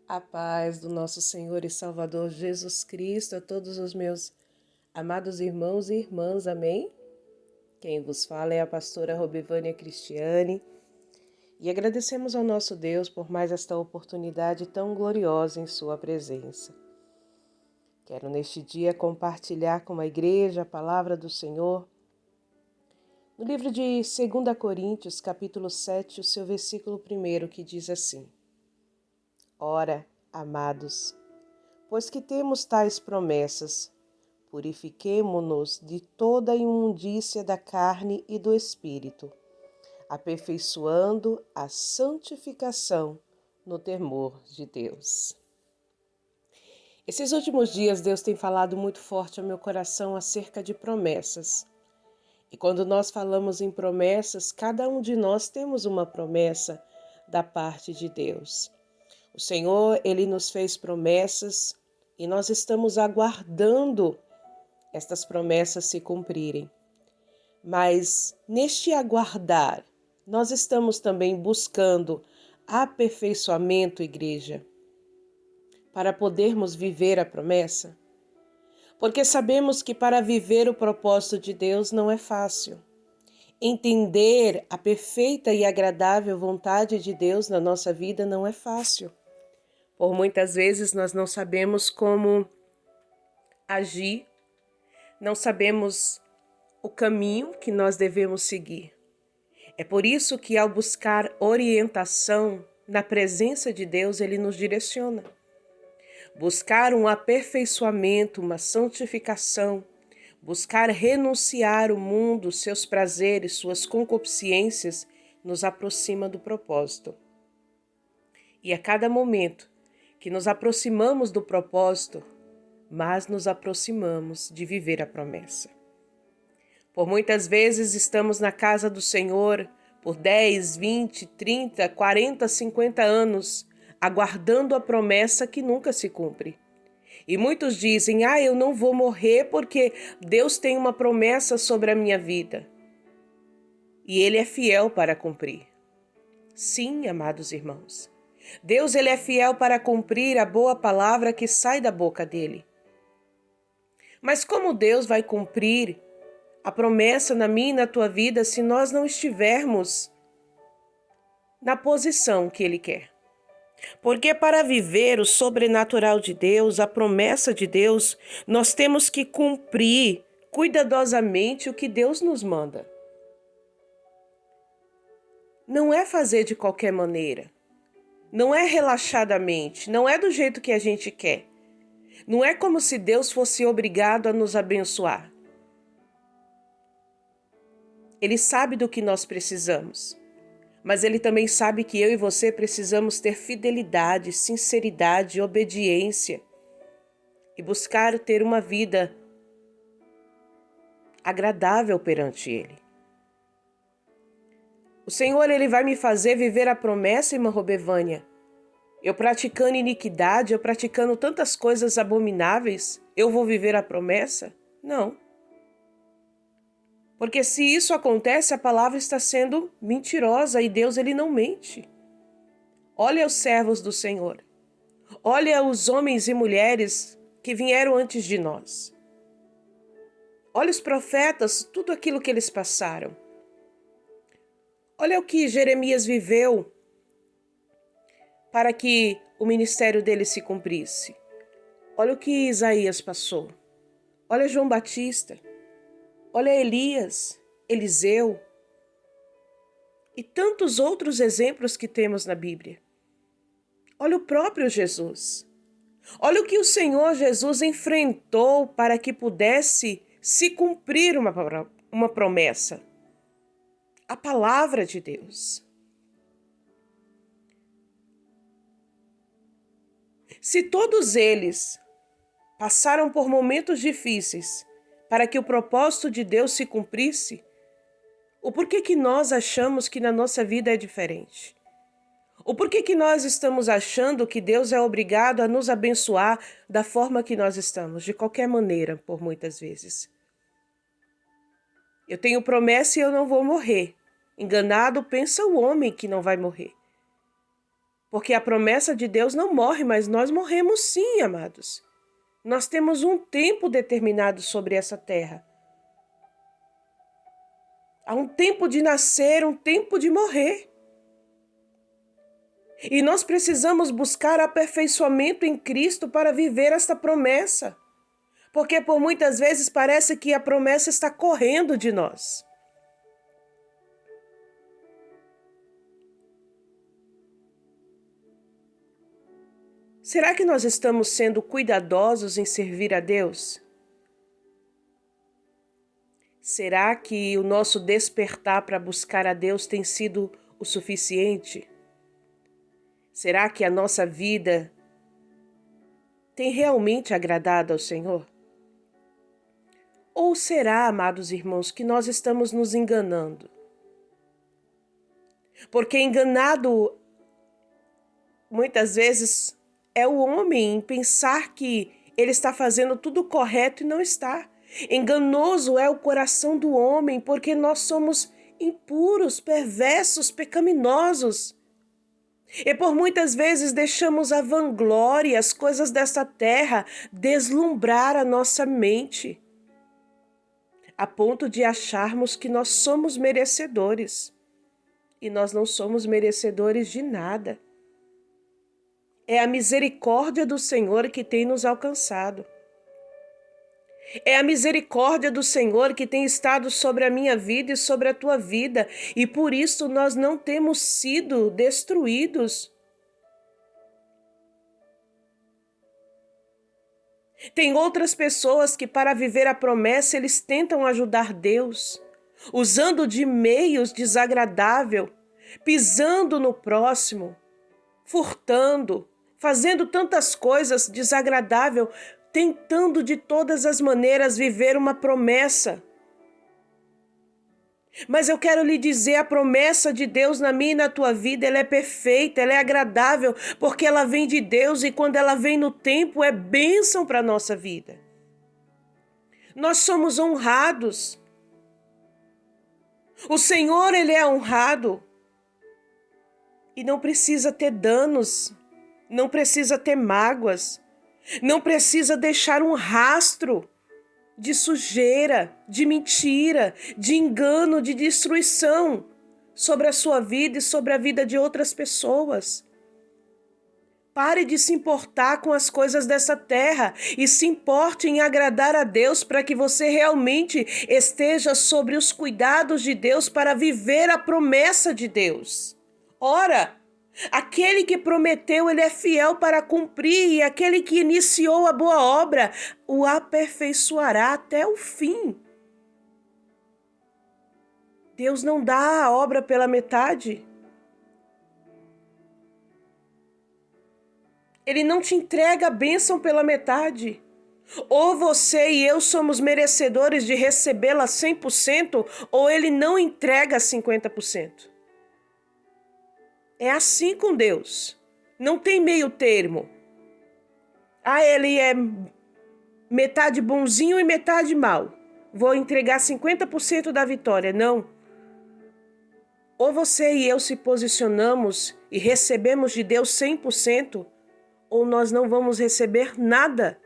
A paz do nosso Senhor e Salvador Jesus Cristo a todos os meus amados irmãos e irmãs, amém? Quem vos fala é a pastora Robivânia Cristiane e agradecemos ao nosso Deus por mais esta oportunidade tão gloriosa em sua presença. Quero neste dia compartilhar com a igreja a palavra do Senhor no livro de 2 Coríntios, capítulo 7, o seu versículo 1, que diz assim: Ora, amados, pois que temos tais promessas, purifiquemo-nos de toda a imundícia da carne e do espírito, aperfeiçoando a santificação no temor de Deus. Esses últimos dias Deus tem falado muito forte ao meu coração acerca de promessas. E quando nós falamos em promessas, cada um de nós temos uma promessa da parte de Deus. O Senhor, Ele nos fez promessas e nós estamos aguardando estas promessas se cumprirem. Mas neste aguardar, nós estamos também buscando aperfeiçoamento, igreja, para podermos viver a promessa. Porque sabemos que para viver o propósito de Deus não é fácil. Entender a perfeita e agradável vontade de Deus na nossa vida não é fácil. Por muitas vezes nós não sabemos como agir, não sabemos o caminho que nós devemos seguir. É por isso que ao buscar orientação na presença de Deus, Ele nos direciona. Buscar um aperfeiçoamento, uma santificação, buscar renunciar o mundo, seus prazeres, suas concupiscências, nos aproxima do propósito. E a cada momento que nos aproximamos do propósito, mais nos aproximamos de viver a promessa. Por muitas vezes estamos na casa do Senhor por 10, 20, 30, 40, 50 anos, aguardando a promessa que nunca se cumpre. E muitos dizem, eu não vou morrer porque Deus tem uma promessa sobre a minha vida. E Ele é fiel para cumprir. Sim, amados irmãos. Deus, Ele é fiel para cumprir a boa palavra que sai da boca dEle. Mas como Deus vai cumprir a promessa na minha e na tua vida se nós não estivermos na posição que Ele quer? Porque para viver o sobrenatural de Deus, a promessa de Deus, nós temos que cumprir cuidadosamente o que Deus nos manda. Não é fazer de qualquer maneira. Não é relaxadamente, não é do jeito que a gente quer. Não é como se Deus fosse obrigado a nos abençoar. Ele sabe do que nós precisamos. Mas Ele também sabe que eu e você precisamos ter fidelidade, sinceridade, obediência e buscar ter uma vida agradável perante Ele. O Senhor, Ele vai me fazer viver a promessa, irmã Robivânia. Eu praticando iniquidade, eu praticando tantas coisas abomináveis, eu vou viver a promessa? Não. Porque se isso acontece, a palavra está sendo mentirosa e Deus, Ele não mente. Olha os servos do Senhor. Olha os homens e mulheres que vieram antes de nós. Olha os profetas, tudo aquilo que eles passaram. Olha o que Jeremias viveu para que o ministério dele se cumprisse. Olha o que Isaías passou. Olha João Batista. Olha Elias, Eliseu e tantos outros exemplos que temos na Bíblia. Olha o próprio Jesus. Olha o que o Senhor Jesus enfrentou para que pudesse se cumprir uma promessa. A palavra de Deus. Se todos eles passaram por momentos difíceis para que o propósito de Deus se cumprisse, o porquê que nós achamos que na nossa vida é diferente? O porquê que nós estamos achando que Deus é obrigado a nos abençoar da forma que nós estamos, de qualquer maneira, por muitas vezes? Eu tenho promessa e eu não vou morrer. Enganado pensa o homem que não vai morrer. Porque a promessa de Deus não morre, mas nós morremos sim, amados. Nós temos um tempo determinado sobre essa terra. Há um tempo de nascer, um tempo de morrer. E nós precisamos buscar aperfeiçoamento em Cristo para viver esta promessa. Porque por muitas vezes parece que a promessa está correndo de nós. Será que nós estamos sendo cuidadosos em servir a Deus? Será que o nosso despertar para buscar a Deus tem sido o suficiente? Será que a nossa vida tem realmente agradado ao Senhor? Ou será, amados irmãos, que nós estamos nos enganando? Porque enganado, muitas vezes, é o homem em pensar que ele está fazendo tudo correto e não está. Enganoso é o coração do homem, porque nós somos impuros, perversos, pecaminosos. E por muitas vezes deixamos a vanglória, as coisas desta terra, deslumbrar a nossa mente, a ponto de acharmos que nós somos merecedores. E nós não somos merecedores de nada. É a misericórdia do Senhor que tem nos alcançado. É a misericórdia do Senhor que tem estado sobre a minha vida e sobre a tua vida, e por isso nós não temos sido destruídos. Tem outras pessoas que, para viver a promessa, eles tentam ajudar Deus, usando de meios desagradáveis, pisando no próximo, furtando, fazendo tantas coisas desagradáveis, tentando de todas as maneiras viver uma promessa. Mas eu quero lhe dizer, a promessa de Deus na minha e na tua vida, ela é perfeita, ela é agradável, porque ela vem de Deus e quando ela vem no tempo é bênção para a nossa vida. Nós somos honrados. O Senhor, Ele é honrado. E não precisa ter danos, não precisa ter mágoas, não precisa deixar um rastro de sujeira, de mentira, de engano, de destruição sobre a sua vida e sobre a vida de outras pessoas. Pare de se importar com as coisas dessa terra e se importe em agradar a Deus para que você realmente esteja sobre os cuidados de Deus para viver a promessa de Deus. Ora, aquele que prometeu, ele é fiel para cumprir, e aquele que iniciou a boa obra o aperfeiçoará até o fim. Deus não dá a obra pela metade. Ele não te entrega a bênção pela metade. Ou você e eu somos merecedores de recebê-la 100%, ou ele não entrega 50%. É assim com Deus. Não tem meio termo. Ele é metade bonzinho e metade mal. Vou entregar 50% da vitória. Não. Ou você e eu se posicionamos e recebemos de Deus 100%, ou nós não vamos receber nada.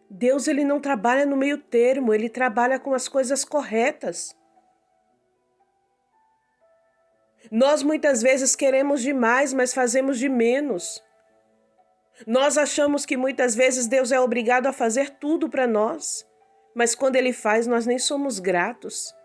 Deus, ele não trabalha no meio termo, ele trabalha com as coisas corretas. Nós muitas vezes queremos demais, mas fazemos de menos. Nós achamos que muitas vezes Deus é obrigado a fazer tudo para nós, mas quando ele faz, nós nem somos gratos.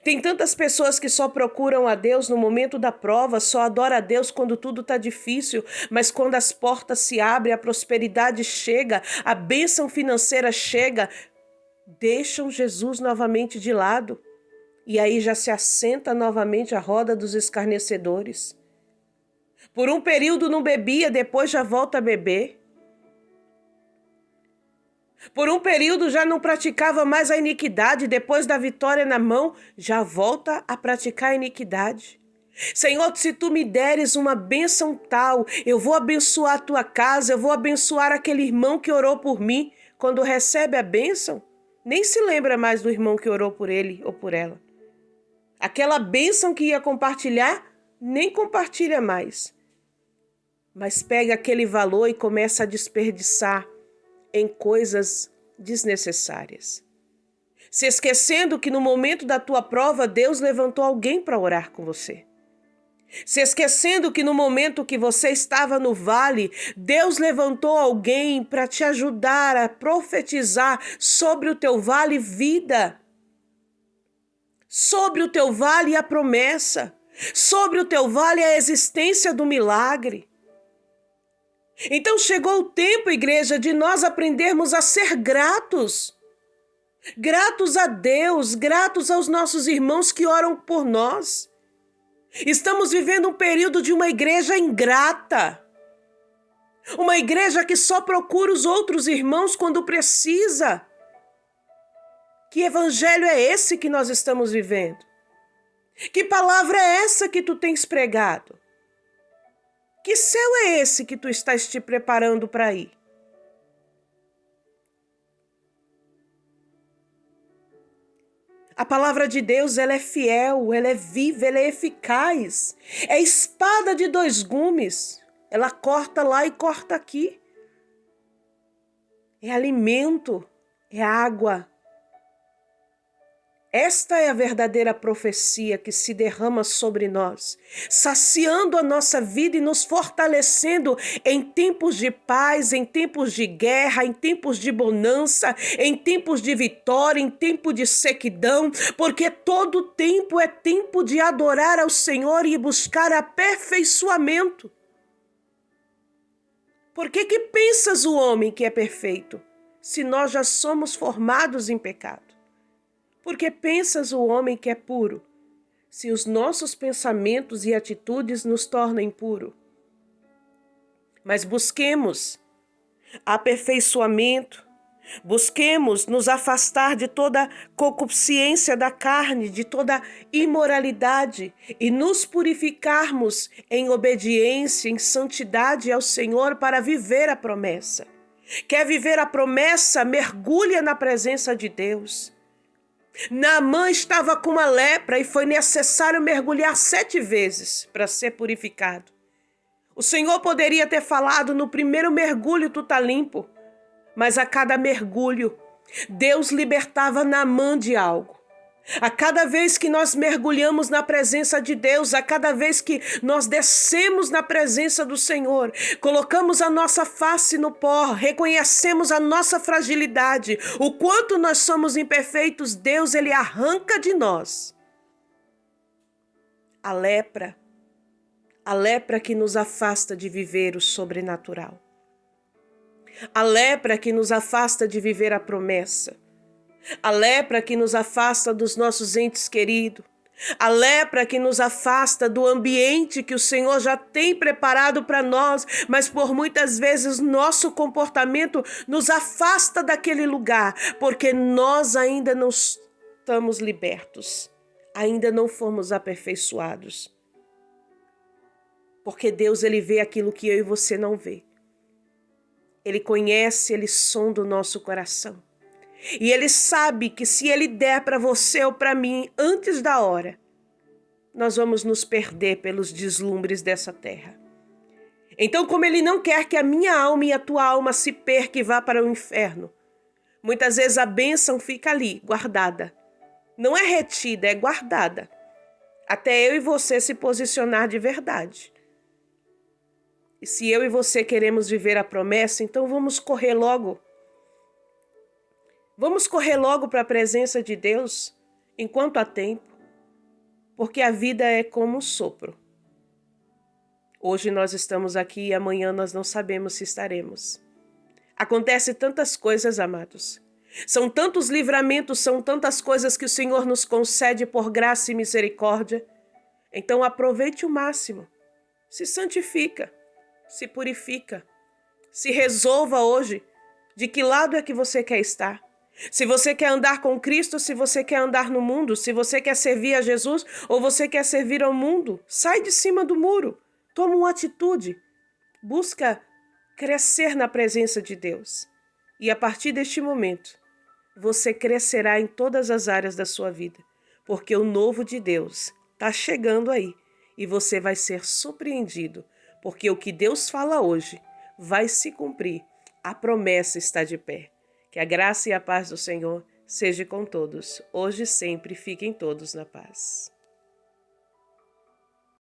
Tem tantas pessoas que só procuram a Deus no momento da prova, só adoram a Deus quando tudo está difícil, mas quando as portas se abrem, a prosperidade chega, a bênção financeira chega, deixam Jesus novamente de lado. E aí já se assenta novamente a roda dos escarnecedores. Por um período não bebia, depois já volta a beber. Por um período já não praticava mais a iniquidade, depois da vitória na mão, já volta a praticar a iniquidade. Senhor, se tu me deres uma bênção tal, eu vou abençoar a tua casa, eu vou abençoar aquele irmão que orou por mim. Quando recebe a bênção, Nem se lembra mais do irmão que orou por ele ou por ela. Aquela bênção que ia compartilhar, nem compartilha mais. Mas pega aquele valor e começa a desperdiçar em coisas desnecessárias. Se esquecendo que no momento da tua prova, Deus levantou alguém para orar com você. Se esquecendo que no momento que você estava no vale, Deus levantou alguém para te ajudar a profetizar sobre o teu vale vida. Sobre o teu vale a promessa. Sobre o teu vale a existência do milagre. Então chegou o tempo, igreja, de nós aprendermos a ser gratos. Gratos a Deus, gratos aos nossos irmãos que oram por nós. Estamos vivendo um período de uma igreja ingrata. Uma igreja que só procura os outros irmãos quando precisa. Que evangelho é esse que nós estamos vivendo? Que palavra é essa que tu tens pregado? Que céu é esse que tu estás te preparando para ir? A palavra de Deus, ela é fiel, ela é viva, ela é eficaz. É espada de dois gumes. Ela corta lá e corta aqui. É alimento, é água. Esta é a verdadeira profecia que se derrama sobre nós, saciando a nossa vida e nos fortalecendo em tempos de paz, em tempos de guerra, em tempos de bonança, em tempos de vitória, em tempo de sequidão, porque todo tempo é tempo de adorar ao Senhor e buscar aperfeiçoamento. Por que pensas o homem que é perfeito, se nós já somos formados em pecado? Porque pensas o homem que é puro, se os nossos pensamentos e atitudes nos tornam impuros? Mas busquemos aperfeiçoamento, busquemos nos afastar de toda concupiscência da carne, de toda imoralidade e nos purificarmos em obediência, em santidade ao Senhor para viver a promessa. Quer viver a promessa? Mergulha na presença de Deus. Naamã estava com uma lepra e foi necessário mergulhar 7 vezes para ser purificado. O Senhor poderia ter falado: no primeiro mergulho tu tá limpo, mas a cada mergulho Deus libertava Naamã de algo. A cada vez que nós mergulhamos na presença de Deus, a cada vez que nós descemos na presença do Senhor, colocamos a nossa face no pó, reconhecemos a nossa fragilidade, o quanto nós somos imperfeitos, Deus, Ele arranca de nós a lepra que nos afasta de viver o sobrenatural, a lepra que nos afasta de viver a promessa, a lepra que nos afasta dos nossos entes queridos, a lepra que nos afasta do ambiente que o Senhor já tem preparado para nós, mas por muitas vezes nosso comportamento nos afasta daquele lugar, porque nós ainda não estamos libertos, ainda não fomos aperfeiçoados. Porque Deus, Ele vê aquilo que eu e você não vê. Ele conhece, Ele sonda o nosso coração. E Ele sabe que se Ele der para você ou para mim antes da hora, nós vamos nos perder pelos deslumbres dessa terra. Então, como Ele não quer que a minha alma e a tua alma se perca e vá para o inferno, muitas vezes a bênção fica ali, guardada. Não é retida, é guardada. Até eu e você se posicionar de verdade. E se eu e você queremos viver a promessa, então vamos correr logo. Vamos correr logo para a presença de Deus enquanto há tempo, porque a vida é como um sopro. Hoje nós estamos aqui e amanhã nós não sabemos se estaremos. Acontece tantas coisas, amados. São tantos livramentos, são tantas coisas que o Senhor nos concede por graça e misericórdia. Então aproveite o máximo. Se santifica, se purifica, se resolva hoje de que lado é que você quer estar. Se você quer andar com Cristo, se você quer andar no mundo, se você quer servir a Jesus ou você quer servir ao mundo, sai de cima do muro, toma uma atitude, busca crescer na presença de Deus. E a partir deste momento, você crescerá em todas as áreas da sua vida, porque o novo de Deus está chegando aí e você vai ser surpreendido, porque o que Deus fala hoje vai se cumprir. A promessa está de pé. Que a graça e a paz do Senhor seja com todos, hoje e sempre. Fiquem todos na paz.